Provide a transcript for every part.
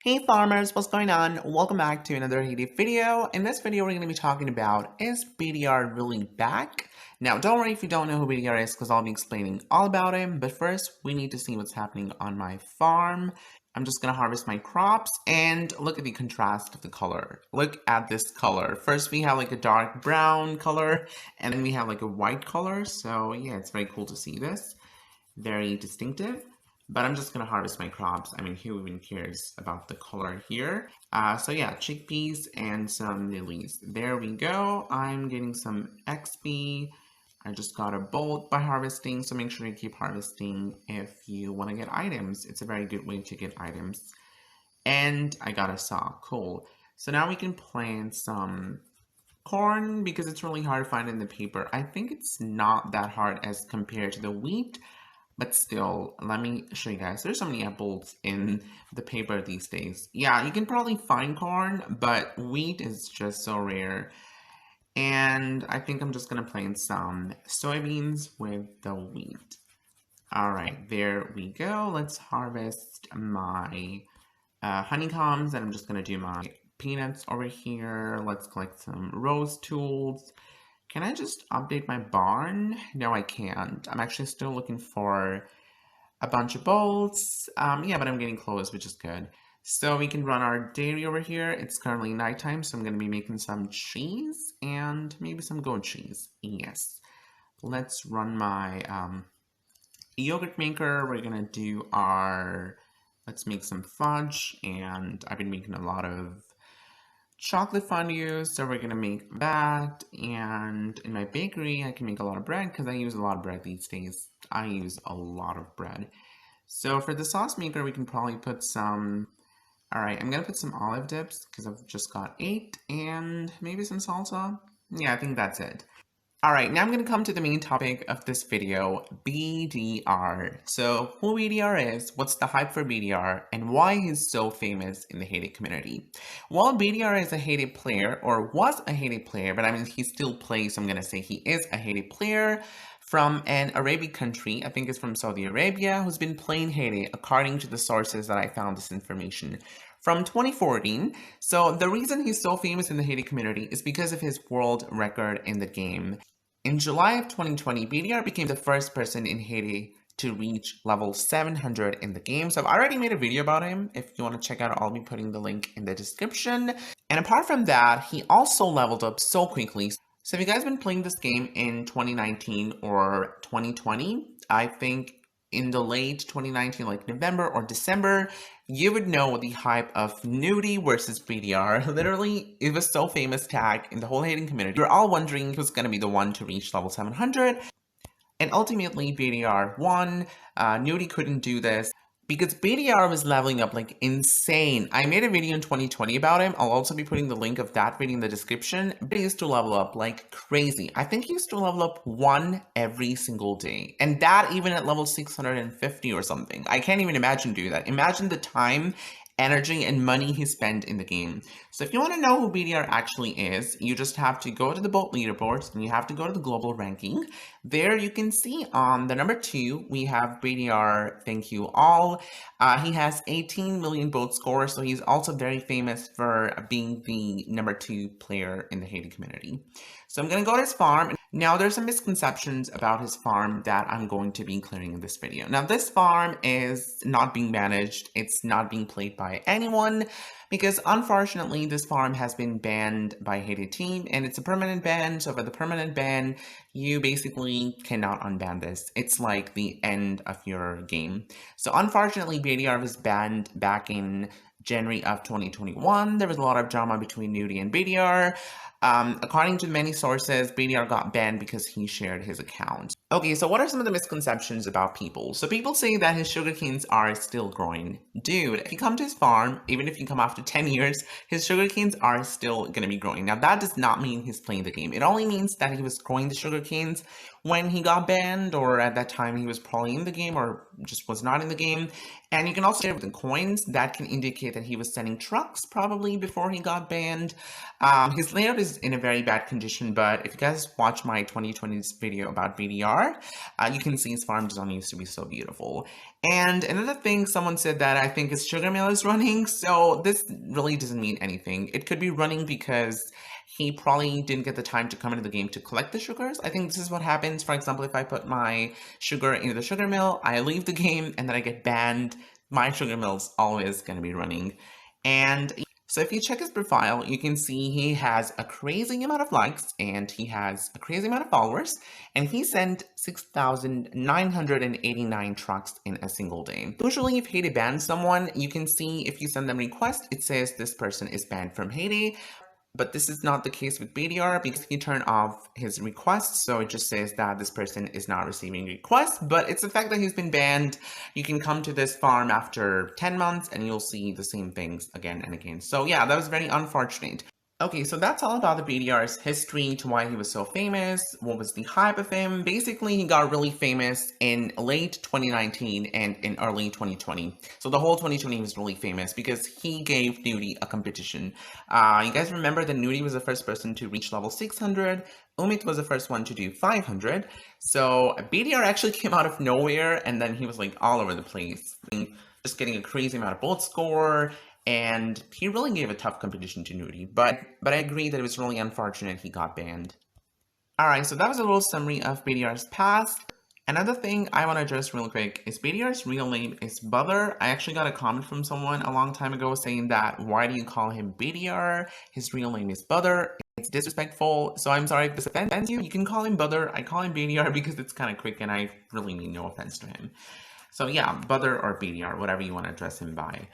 Hey farmers, what's going on? Welcome back to another Haiti video. In this video, we're going to be talking about, is Bdr really back? Now, don't worry if you don't know who Bdr is, because I'll be explaining all about him. But first, we need to see what's happening on my farm. I'm just going to harvest my crops, and look at the contrast of the color. Look at this color. First, we have like a dark brown color, and then we have like a white color. So yeah, it's very cool to see this. Very distinctive. But I'm just going to harvest my crops. I mean, who even cares about the color here? So yeah, chickpeas and some lilies. There we go. I'm getting some XP. I just got a bolt by harvesting, so make sure you keep harvesting if you want to get items. It's a very good way to get items. And I got a saw. Cool. So now we can plant some corn because it's really hard to find in the paper. I think it's not that hard as compared to the wheat. But still, let me show you guys. There's so many apples in the paper these days. Yeah, you can probably find corn, but wheat is just so rare. And I think I'm just going to plant some soybeans with the wheat. All right, there we go. Let's harvest my honeycombs, and I'm just going to do my peanuts over here. Let's collect some rose tools. Can I just update my barn? No, I can't. I'm actually still looking for a bunch of bolts. Yeah, but I'm getting close, which is good. So we can run our dairy over here. It's currently nighttime, so I'm going to be making some cheese and maybe some goat cheese. Yes. Let's run my yogurt maker. We're going to do let's make some fudge, and I've been making a lot of chocolate fondue, so we're gonna make that. And in my bakery, I can make a lot of bread because I use a lot of bread these days. I use a lot of bread. So for the sauce maker, we can probably put some, all right, I'm gonna put some olive dips because I've just got 8, and maybe some salsa. Yeah, I think that's it. Alright, now I'm going to come to the main topic of this video, Bdr. So, who Bdr is, what's the hype for Bdr, and why he's so famous in the Haiti community. Well, Bdr is a Haiti player, or was a Haiti player, but I mean, he still plays, so I'm going to say he is a Haiti player from an Arabic country, I think it's from Saudi Arabia, who's been playing Haiti, according to the sources that I found this information from 2014. So the reason he's so famous in the Haiti community is because of his world record in the game. In July of 2020, Bdr became the first person in Haiti to reach level 700 in the game. So I've already made a video about him. If you want to check out, I'll be putting the link in the description. And apart from that, he also leveled up so quickly. So if you guys been playing this game in 2019 or 2020, I think in the late 2019, like November or December, you would know the hype of Nudie versus Bdr. Literally, it was so famous tag in the whole hating community. We're all wondering who's going to be the one to reach level 700. And ultimately, Bdr won. Nudie couldn't do this because Bdr was leveling up like insane. I made a video in 2020 about him. I'll also be putting the link of that video in the description. But he used to level up like crazy. I think he used to level up 1 every single day. And that even at level 650 or something. I can't even imagine doing that. Imagine the time, energy, and money he spent in the game. So if you want to know who Bdr actually is, you just have to go to the boat leaderboards and you have to go to the global ranking. There you can see on the number 2, we have Bdr Thank You All. He has 18 million boat score, so he's also very famous for being the number 2 player in the Haiti community. So I'm going to go to his farm. Now, there's some misconceptions about his farm that I'm going to be clearing in this video. Now, this farm is not being managed. It's not being played by anyone because, unfortunately, this farm has been banned by Haiti team, and it's a permanent ban. So for the permanent ban, you basically cannot unban this. It's like the end of your game. So unfortunately, Bdr was banned back in January of 2021. There was a lot of drama between Nudie and Bdr. According to many sources, Bdr got banned because he shared his account. Okay, so what are some of the misconceptions about people? So people say that his sugarcanes are still growing. Dude, if you come to his farm, even if you come after 10 years, his sugarcanes are still going to be growing. Now, that does not mean he's playing the game. It only means that he was growing the sugarcanes when he got banned, or at that time he was probably in the game or just was not in the game. And you can also share with the coins that can indicate that he was sending trucks probably before he got banned. His layout is in a very bad condition, but if you guys watch my 2020's video about Bdr, you can see his farm design used to be so beautiful. And another thing, someone said that I think his sugar mill is running, so this really doesn't mean anything. It could be running because he probably didn't get the time to come into the game to collect the sugars. I think this is what happens. For example, if I put my sugar into the sugar mill, I leave the game, and then I get banned, my sugar mill's always going to be running. And so if you check his profile, you can see he has a crazy amount of likes and he has a crazy amount of followers, and he sent 6,989 trucks in a single day. Usually if Heyday bans someone, you can see if you send them a request, it says this person is banned from Heyday. But this is not the case with Bdr because he turned off his requests, so it just says that this person is not receiving requests, but it's the fact that he's been banned. You can come to this farm after 10 months and you'll see the same things again and again. So yeah, that was very unfortunate. Okay, so that's all about the Bdr's history to why he was so famous, what was the hype of him. Basically, he got really famous in late 2019 and in early 2020. So the whole 2020 was really famous because he gave Nudie a competition. You guys remember that Nudie was the first person to reach level 600, Umit was the first one to do 500. So Bdr actually came out of nowhere and then he was like all over the place, just getting a crazy amount of bullet score. And he really gave a tough competition to Nudie, but I agree that it was really unfortunate he got banned. Alright, so that was a little summary of Bdr's past. Another thing I want to address real quick is Bdr's real name is Bdr. I actually got a comment from someone a long time ago saying that, why do you call him Bdr? His real name is Bdr. It's disrespectful, so I'm sorry if this offends you. You can call him Bdr. I call him Bdr because it's kind of quick and I really mean no offense to him. So yeah, Bdr or Bdr, whatever you want to address him by.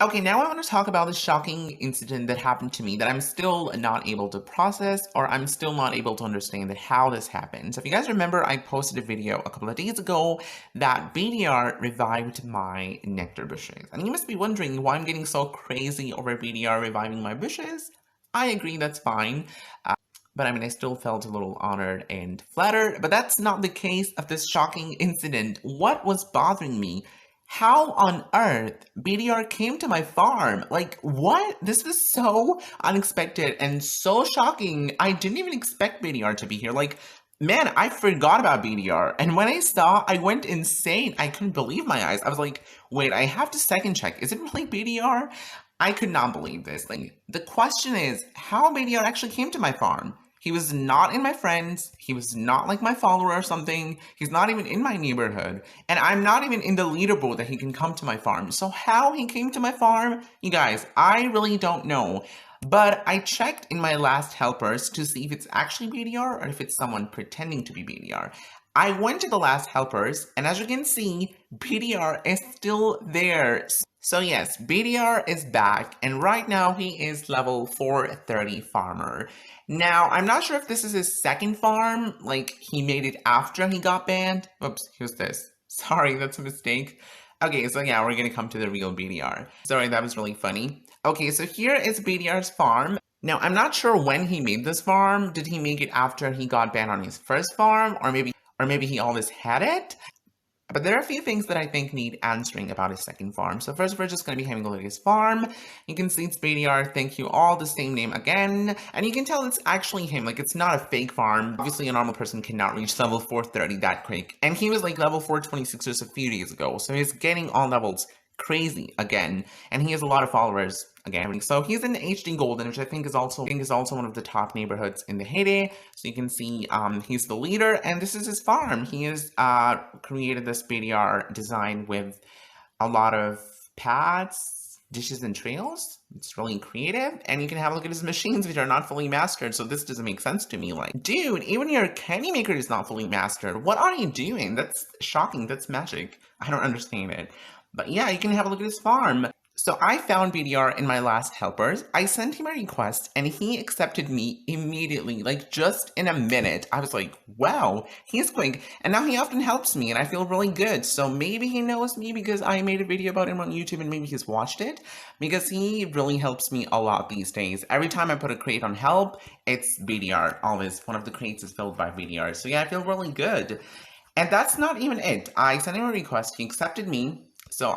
Okay, now I want to talk about the shocking incident that happened to me that I'm still not able to process, or I'm still not able to understand how this happened. So if you guys remember, I posted a video a couple of days ago that Bdr revived my nectar bushes. And you must be wondering why I'm getting so crazy over Bdr reviving my bushes. I agree, that's fine. But I mean, I still felt a little honored and flattered, but that's not the case of this shocking incident. What was bothering me? How on earth Bdr came to my farm? Like, what? This was so unexpected and so shocking. I didn't even expect Bdr to be here. Like, man, I forgot about Bdr. And when I saw, I went insane. I couldn't believe my eyes. I was like, wait, I have to second check. Is it really Bdr? I could not believe this. Like, the question is, how Bdr actually came to my farm? He was not in my friends, he was not like my follower or something, he's not even in my neighborhood, and I'm not even in the leaderboard that he can come to my farm. So how he came to my farm? You guys, I really don't know. But I checked in my last helpers to see if it's actually Bdr or if it's someone pretending to be Bdr. I went to the last helpers, and as you can see, Bdr is still there. So yes, Bdr is back, and right now he is level 430 farmer. Now, I'm not sure if this is his second farm, like he made it after he got banned. Oops, who's this? Sorry, that's a mistake. Okay, so yeah, we're gonna come to the real Bdr. Sorry, that was really funny. Okay, so here is Bdr's farm. Now, I'm not sure when he made this farm. Did he make it after he got banned on his first farm? Or maybe he always had it? But there are a few things that I think need answering about his second farm. So first, we're just going to be having a look at his farm. You can see it's Bdr, thank you all, the same name again. And you can tell it's actually him, like it's not a fake farm. Obviously, a normal person cannot reach level 430 that quick. And he was like level 426 just a few days ago. So he's getting all levels crazy again. And he has a lot of followers again. So he's in HD Golden, which I think is also one of the top neighborhoods in the Heyday. So you can see he's the leader, and this is his farm. He has created this Bdr design with a lot of paths, dishes, and trails. It's really creative, and you can have a look at his machines, which are not fully mastered, so this doesn't make sense to me. Like, dude, even your candy maker is not fully mastered. What are you doing? That's shocking. That's magic. I don't understand it. But yeah, you can have a look at his farm. So I found Bdr in my last helpers. I sent him a request and he accepted me immediately, like just in a minute. I was like, wow, he's quick. And now he often helps me and I feel really good. So maybe he knows me because I made a video about him on YouTube and maybe he's watched it, because he really helps me a lot these days. Every time I put a crate on help, it's Bdr. Always one of the crates is filled by Bdr. So yeah, I feel really good. And that's not even it. I sent him a request, he accepted me. So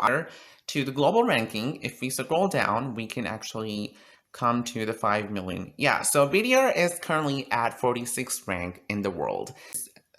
to the global ranking, if we scroll down, we can actually come to the 5 million. Yeah, so Bdr is currently at 46th rank in the world.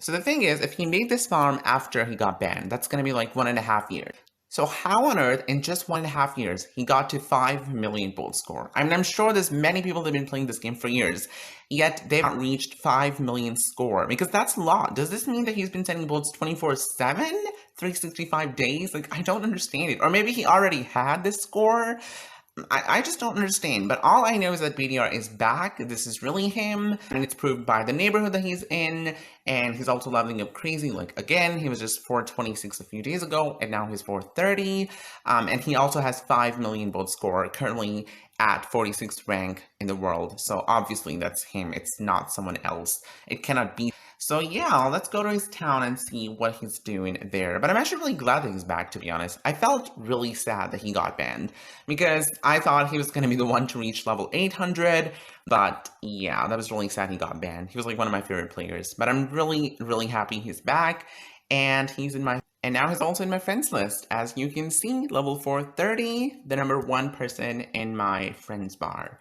So the thing is, if he made this farm after he got banned, that's going to be like 1.5 years. So how on earth, in just 1.5 years, he got to 5 million bolt score? I mean, I'm sure there's many people that have been playing this game for years, yet they've not reached 5 million score, because that's a lot. Does this mean that he's been sending bolts 24/7? 365 days? Like, I don't understand it. Or maybe he already had this score. I just don't understand, but all I know is that Bdr is back. This is really him, and it's proved by the neighborhood that he's in, and he's also leveling up crazy. Like, again, he was just 426 a few days ago, and now he's 430, and he also has 5 million bolt score, currently at 46th rank in the world, so obviously that's him. It's not someone else. It cannot be. So yeah, let's go to his town and see what he's doing there. But I'm actually really glad that he's back, to be honest. I felt really sad that he got banned, because I thought he was going to be the one to reach level 800, but yeah, that was really sad he got banned. He was like one of my favorite players, but I'm really, really happy he's back, and now he's also in my friends list. As you can see, level 430, the number 1 person in my friends bar.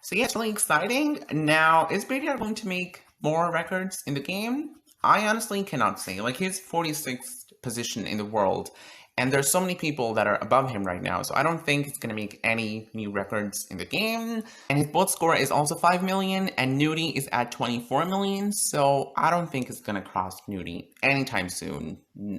So yeah, it's really exciting. Now, is Bdr going to make more records in the game? I honestly cannot say. Like, he's 46th position in the world, and there's so many people that are above him right now, so I don't think he's going to make any new records in the game. And his bolt score is also 5 million, and Nudie is at 24 million, so I don't think it's going to cross Nudie anytime soon.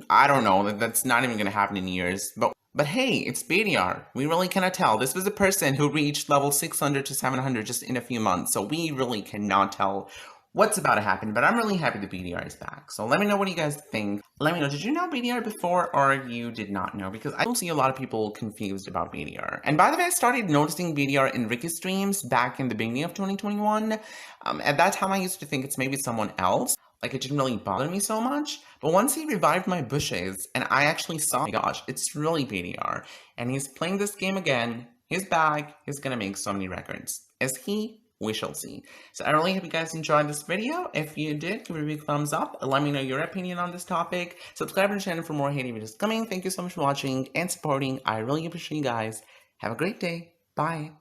I don't know, that's not even going to happen in years, but hey, it's Bdr. We really cannot tell. This was a person who reached level 600 to 700 just in a few months, so we really cannot tell what's about to happen, but I'm really happy that Bdr is back. So let me know what you guys think. Let me know, did you know Bdr before, or you did not know? Because I don't see a lot of people confused about Bdr. And by the way, I started noticing Bdr in Ricky's streams back in the beginning of 2021. At that time, I used to think it's maybe someone else. Like, it didn't really bother me so much. But once he revived my bushes, and I actually saw, oh my gosh, it's really Bdr. And he's playing this game again. He's back. He's gonna make so many records. Is he? We shall see. So I really hope you guys enjoyed this video. If you did, give it a big thumbs up. Let me know your opinion on this topic. Subscribe to the channel for more hating videos coming. Thank you so much for watching and supporting. I really appreciate you guys. Have a great day. Bye.